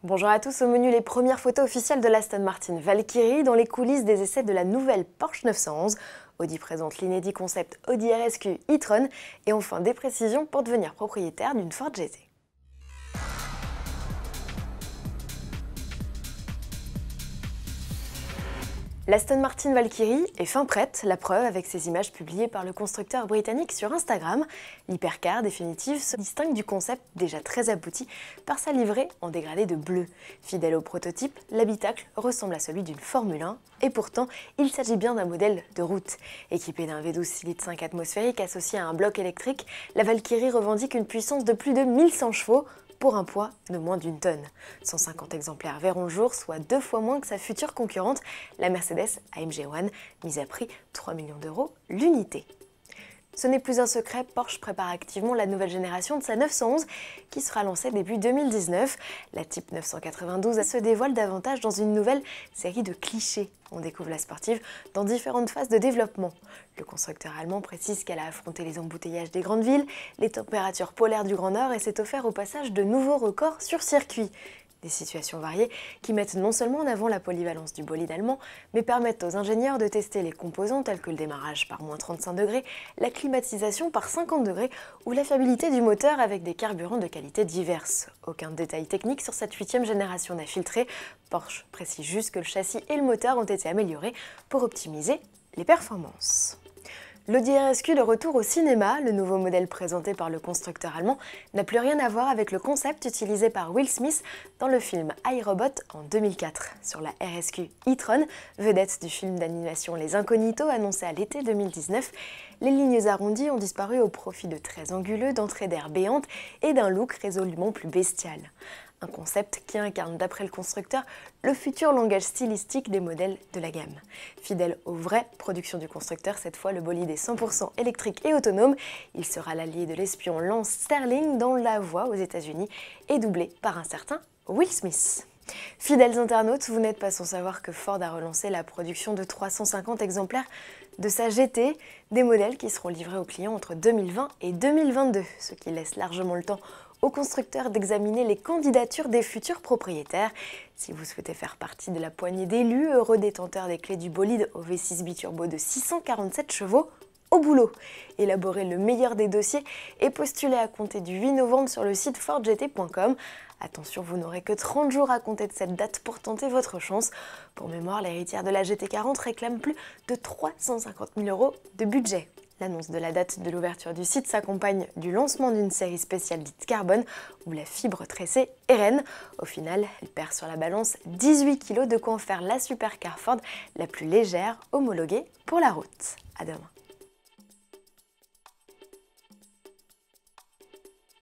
Bonjour à tous, au menu les premières photos officielles de l'Aston Martin Valkyrie dans les coulisses des essais de la nouvelle Porsche 911. Audi présente l'inédit concept Audi RSQ e-tron et enfin des précisions pour devenir propriétaire d'une Ford GT. L'Aston Martin Valkyrie est fin prête, la preuve avec ces images publiées par le constructeur britannique sur Instagram. L'hypercar définitive se distingue du concept déjà très abouti par sa livrée en dégradé de bleu. Fidèle au prototype, l'habitacle ressemble à celui d'une Formule 1 et pourtant il s'agit bien d'un modèle de route. Équipé d'un V12 6 litres 5 atmosphérique associé à un bloc électrique, la Valkyrie revendique une puissance de plus de 1100 chevaux, pour un poids de moins d'une tonne. 150 exemplaires verront le jour, soit 2 fois moins que sa future concurrente, la Mercedes AMG One, mise à prix 3 millions d'euros l'unité. Ce n'est plus un secret, Porsche prépare activement la nouvelle génération de sa 911 qui sera lancée début 2019. La Type 992 se dévoile davantage dans une nouvelle série de clichés. On découvre la sportive dans différentes phases de développement. Le constructeur allemand précise qu'elle a affronté les embouteillages des grandes villes, les températures polaires du Grand Nord et s'est offert au passage de nouveaux records sur circuit. Des situations variées qui mettent non seulement en avant la polyvalence du bolide allemand, mais permettent aux ingénieurs de tester les composants tels que le démarrage par moins 35 degrés, la climatisation par 50 degrés ou la fiabilité du moteur avec des carburants de qualité diverses. Aucun détail technique sur cette 8e génération n'a filtré. Porsche précise juste que le châssis et le moteur ont été améliorés pour optimiser les performances. L'Audi RSQ de retour au cinéma, le nouveau modèle présenté par le constructeur allemand, n'a plus rien à voir avec le concept utilisé par Will Smith dans le film iRobot en 2004. Sur la RSQ e-tron, vedette du film d'animation Les Incognitos annoncé à l'été 2019, les lignes arrondies ont disparu au profit de traits anguleux, d'entrées d'air béantes et d'un look résolument plus bestial. Un concept qui incarne, d'après le constructeur, le futur langage stylistique des modèles de la gamme. Fidèle aux vraies productions du constructeur, cette fois le bolide est 100% électrique et autonome. Il sera l'allié de l'espion Lance Sterling dans La Voix aux États-Unis et doublé par un certain Will Smith. Fidèles internautes, vous n'êtes pas sans savoir que Ford a relancé la production de 350 exemplaires de sa GT, des modèles qui seront livrés aux clients entre 2020 et 2022, ce qui laisse largement le temps aux constructeurs d'examiner les candidatures des futurs propriétaires. Si vous souhaitez faire partie de la poignée d'élus, heureux détenteurs des clés du bolide au V6 biturbo de 647 chevaux, au boulot. Élaborez le meilleur des dossiers et postulez à compter du 8 novembre sur le site fordgt.com. Attention, vous n'aurez que 30 jours à compter de cette date pour tenter votre chance. Pour mémoire, l'héritière de la GT40 réclame plus de 350 000 € de budget. L'annonce de la date de l'ouverture du site s'accompagne du lancement d'une série spéciale dite carbone où la fibre tressée est reine. Au final, elle perd sur la balance 18 kg, de quoi en faire la supercar Ford la plus légère homologuée pour la route. À demain.